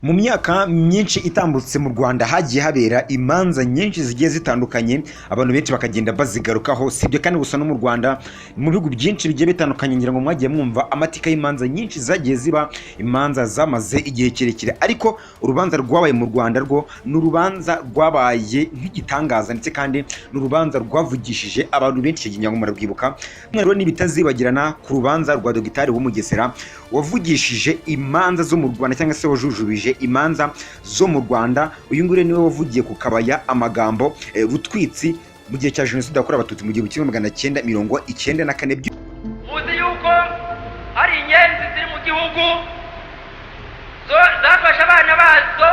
Mu myaka myinshi itambutse mu Rwanda hagiye habera imanza nyinshi zigiye zitandukanye, abantu benshi bakagenda bazigarukaho. Sibyo kandi gusa no mu Rwanda, mu bihugu byinshi bigiye bitandukanye, ngira ngo mwagiye mwumva amatika y'imanza nyinshi zagiye ziba, imanza zamaze igihe kirekire. Ariko urubanza rwabaye mu Rwanda rwo ni urubanza rwabaye nk'igitangaza, ndetse kandi ni urubanza rwavugishije abantu benshi, ngira ngo murabwibuka. Rero n'ibitazibagirana ku rubanza rwa Dogitari wo Mugesera wavugishije imanza zo mu Rwanda, cyangwa se wajujubije imanza zo mu Rwanda. Uyu ngure niwe wavugiye ku Kabaya amagambo butwitsi mu gihe cya Jenoside yakorewe Abatutsi mu 1994. Muzi yuko hari inyenzi ziri mu gihugu zafashe abana bazo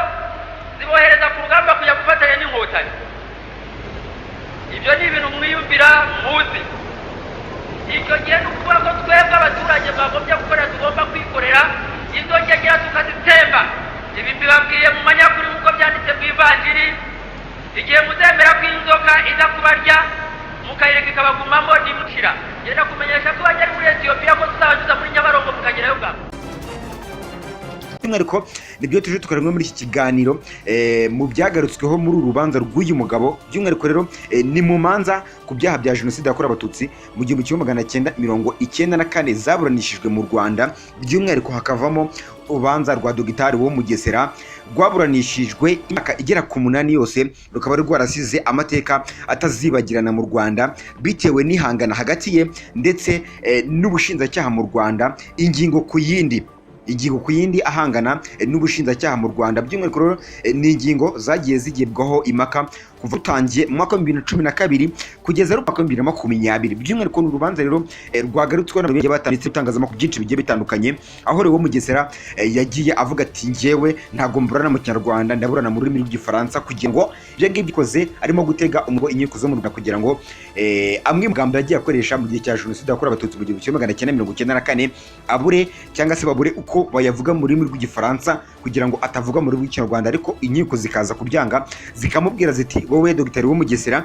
zibohereza ku rugamba kujya gufatanya n'inkotanyi. Ibyo ni ibintu mwiyumvira muzi. Icyo gihe ni ukuvuga ko twebwe abaturage bagombye gukora, tugomba kwikorera izo ngegera tukazitemba. Ibi mbibabwiye mu manyakuri nk'uko byanditse mu Ivanjiri. Igihe muzemera ko inzoka iza kubarya mukayireka ikabagumamo ntimushira, genda kumenyesha ko bajya muri Ethiopia ko tuzabanyuza muri Nyabarongo mukagerayo bwabo. By'umwihariko nibyo tuje tukaremwe muri iki kiganiro mu byagarutsweho muri uru rubanza rw'uyu mugabo. By'umwihariko rero ni mu manza ku byaha bya Jenoside yakorewe Abatutsi mu 1994 zaburanishijwe mu Rwanda. By'umwihariko hakavamo urubanza rwa Dogitari wo Mugesera rwaburanishijwe imyaka igera ku 8 yose, rukaba rwarasize amateka atazibagirana mu Rwanda bitewe n'ihangana hagati ye ndetse n'ubushinjacyaha mu Rwanda, ingingo ku yindi ahangana n'ubushinjacyaha mu Rwanda. By'umwihariko rero ni ingingo zagiye zigibwaho impaka kuva utangiye mu mwaka wa 2012 kugeza mu mwaka wa 2020. By'umwihariko n'urubanza rero rwagarutswe n'abantu batanditse itangazamakuru byinshi bigiye bitandukanye, aho rero Mugesera yagiye avuga ati njyewe ntago mburana mu Kinyarwanda, ndaburana mu rurimi rw'Igifaransa, kugira ngo ibyo ngibyo bikoze arimo gutega umwo inkiko zo mu Rwanda kugira ngo amwe mu magambo yagiye akoresha mu gihe cya Jenoside yakorewe Abatutsi mu 1994 abure cyangwa se babure uko bayavuga mu rurimi rw'Igifaransa kugira ngo atavuga mu rurimi rw'Ikinyarwanda. Ariko inkiko zikaza kubyanga, zikamubwira ziti wowe Dogitari wo Mugesera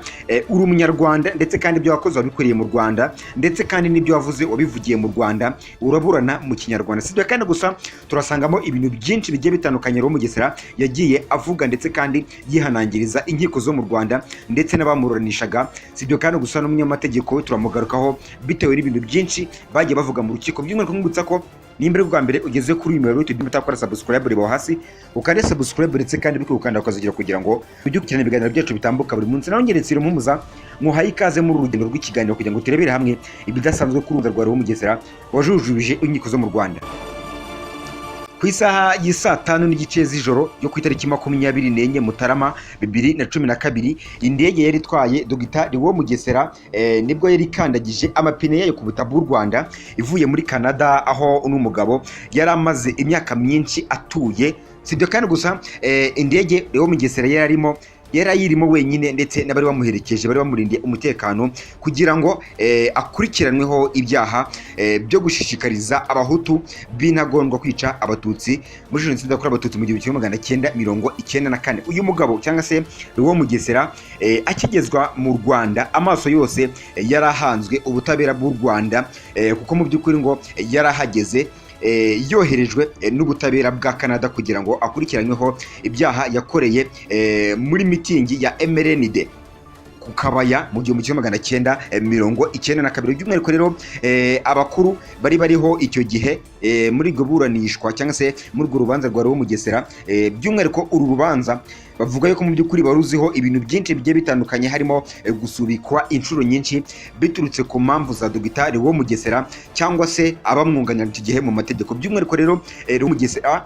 uri umunyarwanda, ndetse kandi ibyo wakoze wabikoreye mu Rwanda, ndetse kandi n'ibyo wavuze wabivugiye mu Rwanda, uraburana mu Kinyarwanda. Sibyo kandi gusa turasangamo ibintu byinshi bigiye bitandukanye rwo Mugesera yagiye avuga, ndetse kandi yihanangiriza inkiko zo mu Rwanda ndetse n'abamuranishaga. Sibyo kandi gusa n'umunyamategeko turamugarukaho bitewe n'ibintu byinshi bagiye bavuga mu rukiko. By'umwihariko nk'ubutsa ko nimba bwa mbere ugeze kuri uyu mubare w'itudimo utakora subscribe reba hasi ukande subscribe, ndetse kandi bikukanda ukazigira kugira ngo ujye ukurikirana ibiganiro byacu bitambuka buri munsi. Naho ngeretse Muza muhaye ikaze muri urugendo rw'ikiganiro kugira ngo turebere hamwe ibidasanzwe ku rubanza rwa Mugesera wajujubije inkiko zo mu Rwanda. Ku isaha y'isa 5:30 z'ijoro yo ku itariki 24 Mutarama 2012, indege yari itwaye Dogitari wo Mugesera nibwo yari kandagije amapine yayo ku butaka bw'u Rwanda ivuye muri Canada, aho n'umugabo yari amaze imyaka myinshi atuye. Sibyo kandi gusa indege wo Mugesera yarayirimo wenyine, ndetse n'abari bamuherekeje bari bamurindiye umutekano kugira ngo akurikiranweho ibyaha byo gushishikariza abahutu b'intagondwa kwica abatutsi muri Jenoside yakorewe Abatutsi mu 1994. Uyu mugabo cyangwa se wo Mugesera akigezwa mu Rwanda, amaso yose yarahanzwe ubutabera bw'u Rwanda, kuko mu by'ukuri ngo yarahageze yoherejwe n'ubutabera bwa Canada kugira ngo akurikiranyweho ibyaha yakoreye muri mitingi ya MRND ku Kabaya mu 1992. By'umwihariko rero abakuru bari bariho icyo gihe muri iryo buranishwa cyangwa se muri urwo rubanza rwa Mugesera. By'umwihariko uru rubanza bavuga yuko mu by'ukuri baruziho ibintu byinshi bigiye bitandukanye, harimo gusubikwa inshuro nyinshi biturutse ku mpamvu za Dogitari wo Mugesera cyangwa se abamwunganira icyo gihe mu mategeko. By'umwihariko rero Mugesera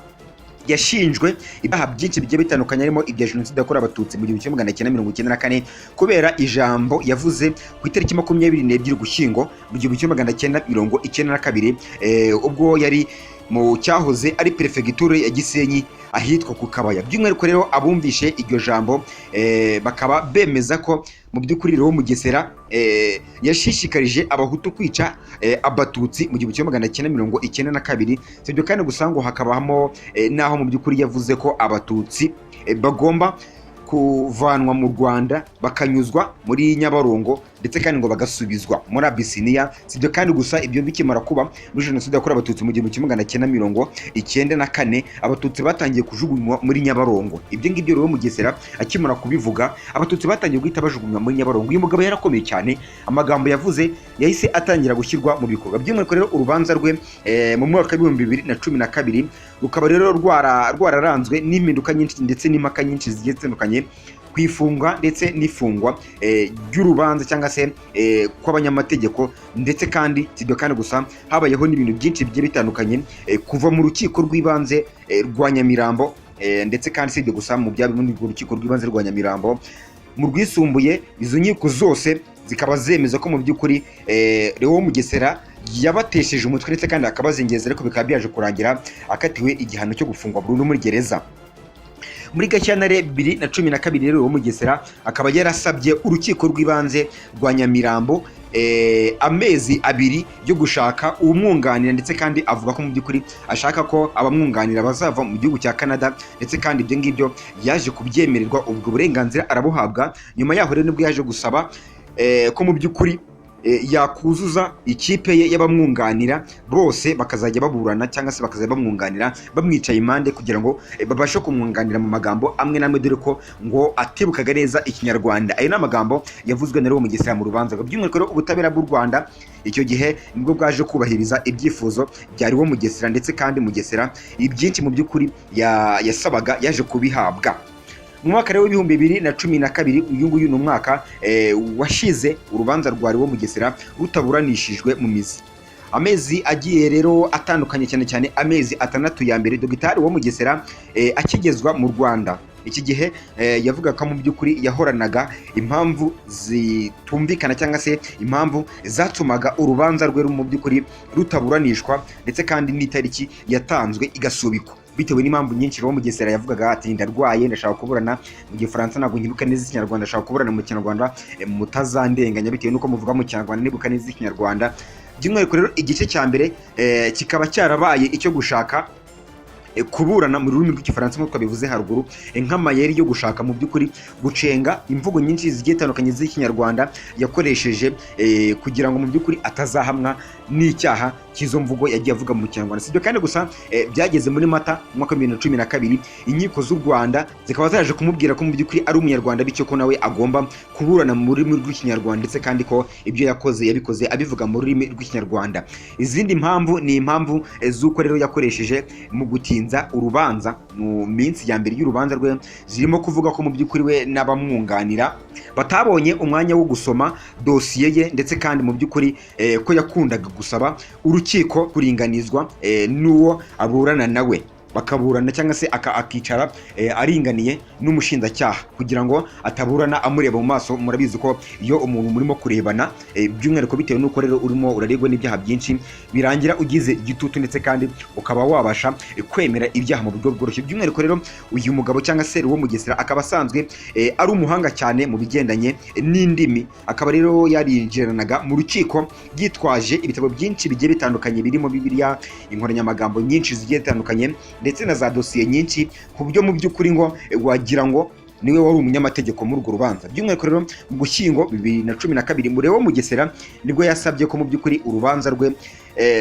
yashinjwe ibyaha byinshi bigiye bitandukanye, harimo ibya Jenoside yakorewe Abatutsi mu 1994 kubera ijambo yavuze ku itariki 22 Ugushyingo mu 1992, ubwo yari mu cyahoze ari perefegiture ya Gisenyi ahitwa ku Kabaya. By'umwihariko rero abumvishe iryo jambo bakaba bemeza ko mu by'ukuri rero Mugesera yashishikarije abahutu kwica abatutsi mu 1992. Sibyo kandi gusa ngo hakabamo naho mu by'ukuri yavuze ko abatutsi bagomba kuvanwa mu Rwanda bakanyuzwa muri Nyabarongo ndetse kandi ngo bagasubizwa muri Abisiniya. Sibyo kandi gusa ibyo bikimara kuba muri jenoside yakorewe abatutsi mu 1994 abatutsi batangiye kujugunywa muri Nyabarongo. Ibyo ngibyo rero Mugesera akimara kubivuga abatutsi batangiye guhita bajugunywa muri Nyabarongo. Uyu mugabo yarakomeye cyane, amagambo yavuze yahise atangira gushyirwa mu bikorwa. By'umwihariko rero urubanza rwe mu mwaka wa 2012 rukaba rero rwararanzwe n'impinduka nyinshi ndetse n'impaka nyinshi zigiye zitandukanye kwifungwa ndetse n'ifungwa ry'urubanza cyangwa se kw'abanyamategeko, ndetse kandi sibyo kandi gusa habayeho n'ibintu byinshi bigiye bitandukanye kuva mu rukiko rw'ibanze rwa Nyamirambo, ndetse kandi sibyo gusa mu rukiko rw'ibanze rwa Nyamirambo mu rwisumbuye. Izo nkiko zose zikaba zemeza ko mu by'ukuri Leo Mugesera yabatesheje umutwe ndetse kandi akabazengeza, ariko bikaba byaje kurangira akatiwe igihano cyo gufungwa burundu muri gereza. Muri Gashyantare 2012 rero Leo Mugesera akaba yarasabye urukiko rw'ibanze rwa Nyamirambo amezi 2 yo gushaka umwunganira, ndetse kandi avuga ko mu by'ukuri ashaka ko abamwunganira bazava mu gihugu cya Canada, ndetse kandi ibyo ngibyo yaje kubyemererwa, ubwo burenganzira arabuhabwa. Nyuma yaho rero nibwo yaje gusaba ko mu by'ukuri yakuzuza ikipe ye y'abamwunganira bose bakazajya baburana cyangwa se bakazajya bamwunganira bamwicaye impande, kugira ngo babashe kumwunganira mu magambo amwe n'amwe, dore ko ngo atibukaga neza Ikinyarwanda. Ayo ni amagambo yavuzwe na Leo Mugesera mu rubanza. By'umwihariko rero ubutabera bw'u Rwanda icyo gihe nibwo bwaje kubahiriza ibyifuzo bya Leo Mugesera, ndetse kandi Mugesera ibyinshi mu by'ukuri yasabaga yaje kubihabwa. Mu mwaka rero w'ibihumbi 2012 uyu nguyu ni umwaka washize urubanza rwa Leo Mugesera rutaburanishijwe mu mizi. Amezi agiye rero atandukanye, cyane cyane amezi 6 ya mbere Dr. Leo Mugesera akigezwa mu Rwanda. Iki gihe yavuga ko mu by'ukuri yahoranaga impamvu zitumvikana cyangwa se impamvu zatumaga urubanza rwe mu by'ukuri rutaburanishwa, ndetse kandi n'itariki yatanzwe igasubikwa bitewe n'impamvu nyinshi. Leo Mugesera yavugaga ati ndarwaye, ndashaka kuburana mu Gifaransa, ntabwo nyibuka neza Ikinyarwanda, ndashaka kuburana mu Kinyarwanda mutazandenganya bitewe n'uko muvuga mu Kinyarwanda nibuka neza Ikinyarwanda. By'umwihariko rero igice cya mbere kikaba cyarabaye icyo gushaka kuburana mu rurimi rw'Igifaransa nk'uko bivuze haruguru, nk'amayeri yo gushaka mu by'ukuri gucenga imvugo nyinshi zigiye zitandukanye z'Ikinyarwanda yakoresheje kugira ngo mu by'ukuri atazahamwa n'icyaha cy'izo mvugo yagiye avuga mu Kinyarwanda. Sibyo kandi gusa byageze muri Mata mu mwaka wa 2012 inkiko z'u Rwanda zikaba zaje kumubwira ko mu by'ukuri ari umunyarwanda, bityo ko nawe agomba kuburana mu rurimi rw'Ikinyarwanda, ndetse kandi ko ibyo yakoze yabikoze abivuga mu rurimi rw'Ikinyarwanda. Izindi mpamvu ni impamvu z'uko rero yakoresheje mu gutinza urubanza mu minsi ya mbere y'urubanza rwe, zirimo kuvuga ko mu by'ukuri we n'abamwunganira batabonye umwanya wo gusoma dosiye ye, ndetse kandi mu by'ukuri ko yakundaga gusaba urukiko kuringanizwa n'uwo aburana nawe, bakaburana cyangwa se akicara aringaniye n'umushinjacyaha kugira ngo ataburana amureba mu maso. Murabizi ko iyo umuntu murimo kurebana by'umwihariko bitewe n'uko rero urimo uraregwa n'ibyaha byinshi birangira ugize igitutu, ndetse kandi ukaba wabasha kwemera ibyaha mu buryo bworoshye. By'umwihariko rero uyu mugabo cyangwa se Leo Mugesera akaba asanzwe ari umuhanga cyane mu bigendanye n'indimi, akaba rero yarinjiranaga mu rukiko yitwaje ibitabo byinshi bigiye bitandukanye birimo Bibiliya, inkoranyamagambo nyinshi zigiye zitandukanye, ndetse na za dosiye nyinshi, ku buryo mu by'ukuri ngo wagira ngo niwe wari umunyamategeko muri urwo rubanza. By'umwihariko rero mu Gushyingo 2012 Leo Mugesera nibwo yasabye ko mu by'ukuri urubanza rwe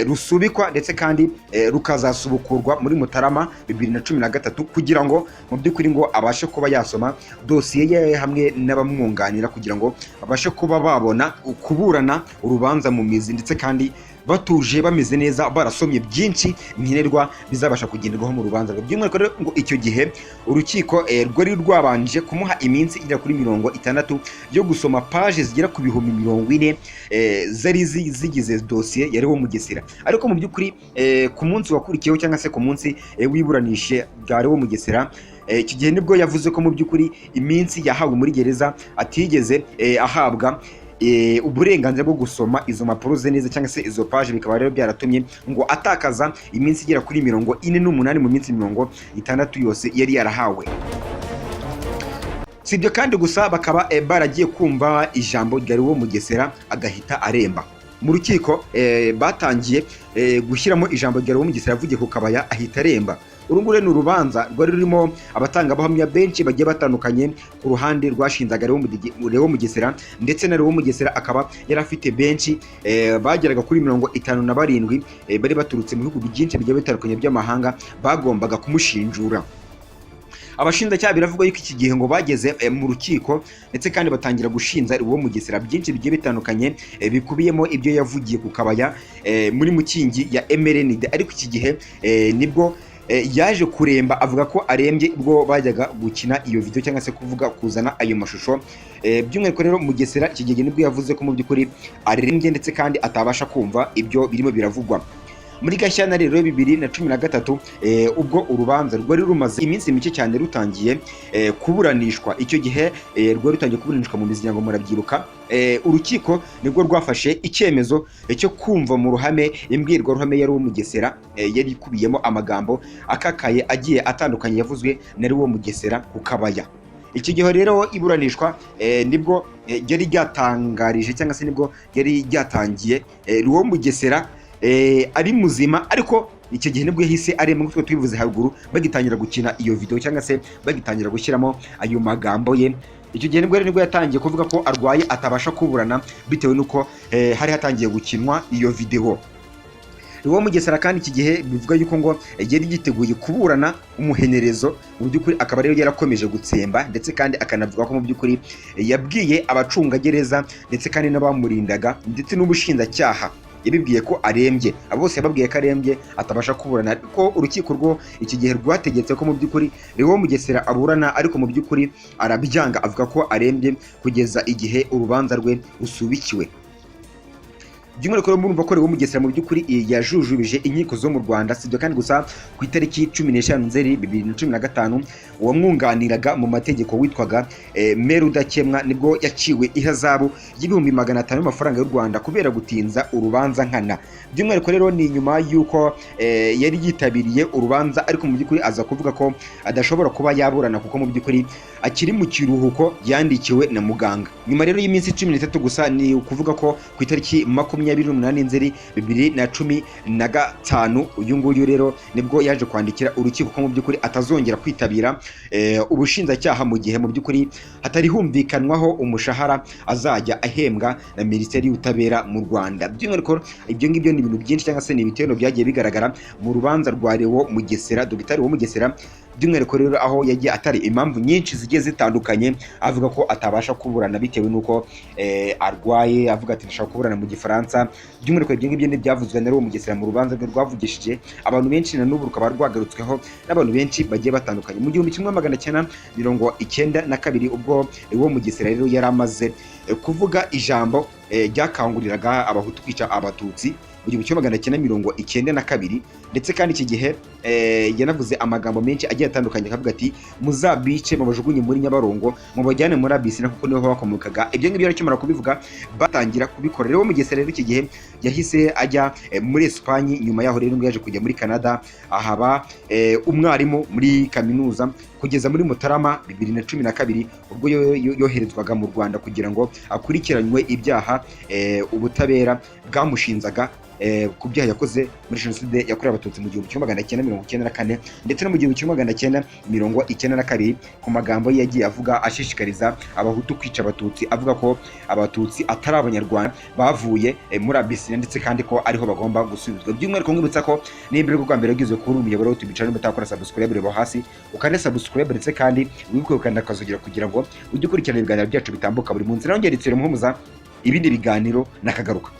rusubikwa, ndetse kandi rukazasubukurwa muri Mutarama 2013 kugira ngo mu by'ukuri ngo abashe kuba yasoma dosiye ye hamwe n'abamwunganira, kugira ngo babashe kuba babona kuburana urubanza mu mizi, ndetse kandi batuje bameze neza barasomye byinshi nkenerwa bizabasha kugenderwaho mu rubanza rwe. By'umwihariko rero ngo icyo gihe urukiko rwari rwabanje kumuha iminsi igera kuri 60 yo gusoma page zigera ku 40,000 zari zigize dosiye ya Leo Mugesera. Ariko mu by'ukuri ku munsi wakurikiyeho cyangwa se ku munsi wiburanishe bwa Leo Mugesera, iki gihe nibwo yavuze ko mu by'ukuri iminsi yahawe muri gereza atigeze ahabwa uburenganzira bwo gusoma izo mpapuro ze neza cyangwa se izo page, bikaba rero byaratumye ngo atakaza iminsi igera kuri 48 mu minsi 60 yose yari yarahawe. Sibyo kandi gusa bakaba baragiye kumva ijambo rya Leo Mugesera agahita aremba. mu rukiko batangiye gushyiramo ijambo rya Lewo Mugesera yavugiye ku Kabaya ahita aremba. Uru nguru ni urubanza rwari rurimo abatangabuhamya benshi bagiye batandukanye ku ruhande rwashinzaga Lewo Mugesera, ndetse na Lewo Mugesera akaba yari afite benshi bageraga kuri 57 bari baturutse mu bihugu byinshi bigiye bitandukanye by'amahanga bagombaga kumushinjura. Abashinjacyaha biravuga yuko iki gihe ngo bageze mu rukiko ndetse kandi batangira gushinja Lewo Mugesera byinshi bigiye bitandukanye bikubiyemo ibyo yavugiye ku Kabaya muri mukingi ya MRND, ariko iki gihe nibwo yaje kuremba, avuga ko arembye ubwo bajyaga gukina iyo video cyangwa se kuvuga kuzana ayo mashusho. By'umwihariko rero Mugesera iki gihe nibwo yavuze ko mu by'ukuri arembye ndetse kandi atabasha kumva ibyo birimo biravugwa. Muri Gashyantare rero 2013 ubwo urubanza rwari rumaze iminsi mike cyane rutangiye kuburanishwa, icyo gihe rwari rutangiye kuburanishwa mu miryango murabyiruka, urukiko nibwo rwafashe icyemezo cyo kumva mu ruhame imbwirwaruhame ya Lewo Mugesera yari ikubiyemo amagambo akakaye agiye atandukanye yavuzwe na Lewo Mugesera ku Kabaya. Iki gihe rero iburanishwa nibwo yari ryatangarije cyangwa se nibwo yari ryatangiye Lewo Mugesera ari muzima, ariko icyo gihe nibwo yahise aremba nk'uko twivuze haruguru bagitangira gukina iyo video cyangwa se bagitangira gushyiramo ayo magambo ye. Icyo gihe nibwo yatangiye kuvuga ko arwaye atabasha kuburana bitewe nuko hari hatangiye gukinwa iyo video. Lewo Mugesera kandi iki gihe bivuga yuko ngo yari yiteguye kuburana umuhenerezo, mu by'ukuri akaba rero yarakomeje gutsemba, ndetse kandi akanavuga ko mu by'ukuri yabwiye abacungagereza ndetse kandi n'abamurindaga ndetse n'ubushinjacyaha yabibwiye ko arembye. Abo bose yababwiye ko arembye atabasha kuburana, ariko urukiko rwo iki gihe rwategetse ko mu by'ukuri Lewo Mugesera aburana, ariko mu by'ukuri arabyanga, avuga ko arembye kugeza igihe urubanza rwe rusubikiwe. By'umwihariko murumva ko Lewo Mugesera mu by'ukuri yajujubije inkiko zo mu Rwanda, sibyo kandi gusa ku itariki 15 Nzeri 2015 uwamwunganiraga mu mategeko witwaga Meru Udakemwa nibwo yaciwe ihazabu y'ibihumbi 500 y'amafaranga y'u Rwanda kubera gutinza urubanza nkana. By'umwihariko rero ni nyuma yuko yari yitabiriye urubanza, ariko mu by'ukuri aza kuvuga ko adashobora kuba yaburana kuko mu by'ukuri akiri mu kiruhuko yandikiwe na muganga. Nyuma rero y'iminsi 13 gusa, ni ukuvuga ko ku itariki 28 Nzeri 2015 uyu nguyu rero nibwo yaje kwandikira urukiko ko mu by'ukuri atazongera kwitabira ubushinjacyaha mu gihe mu by'ukuri hatari humvikanwaho umushahara azajya ahembwa na Minisiteri y'Ubutabera mu Rwanda. By'umwihariko ibyo ngibyo ni ibintu byinshi cyangwa se ni ibitero byagiye bigaragara mu rubanza rwa Lewo Mugesera, Dr. Lewo Mugesera. By'umwihariko rero aho yagiye atari impamvu nyinshi zigiye zitandukanye, avuga ko atabasha kuburana bitewe nuko arwaye, avuga ati ndashaka kuburana mu Gifaransa. By'umwihariko ibyo ngibyo byavuzwe na Lewo Mugesera mu rubanza rwe rwavugishije abantu benshi, na n'ubu rukaba rwagarutsweho n'abantu benshi bagiye batandukanye. Mu 1992 ubwo Lewo Mugesera rero yari amaze kuvuga ijambo ryakanguriraga abahutu kwica abatutsi mu 1992, ndetse kandi iki gihe yanavuze amagambo menshi agiye atandukanye, akavuga ati muzabice mubajugunye muri Nyabarongo mubajyane muri Abisina kuko niho bakomokaga. Ibyo ngibyo yarakimara kubivuga batangira kubikora. Lewo Mugesera rero iki gihe yahise ajya muri Espagne, nyuma yaho rero yaje kujya muri Canada ahaba umwarimu muri kaminuza kugeza muri Mutarama 2012 ubwo yoherezwaga mu Rwanda kugira ngo akurikiranywe ibyaha ubutabera bwamushinzaga ku byaha yakoze muri Jenoside yakorewe Abatutsi mu 1994 ndetse no mu 1992 ku magambo ye yagiye avuga ashishikariza abahutu kwica abatutsi, avuga ko abatutsi atari abanyarwanda bavuye muri Abisina ndetse kandi ko ariho bagomba gusubizwa. By'umwihariko ngibutsa ko nimbere rwo mbere yagizwe kuri umuyoboro w'Youtube channel mutakora subscribe rebo hasi ukande subscribe ndetse kandi wibuke ukanda akazugira kugira ngo ujye ukurikirana ibiganiro byacu bitambuka buri munsi. Naho ngeretse muhumuza ibindi biganiro nakagaruka.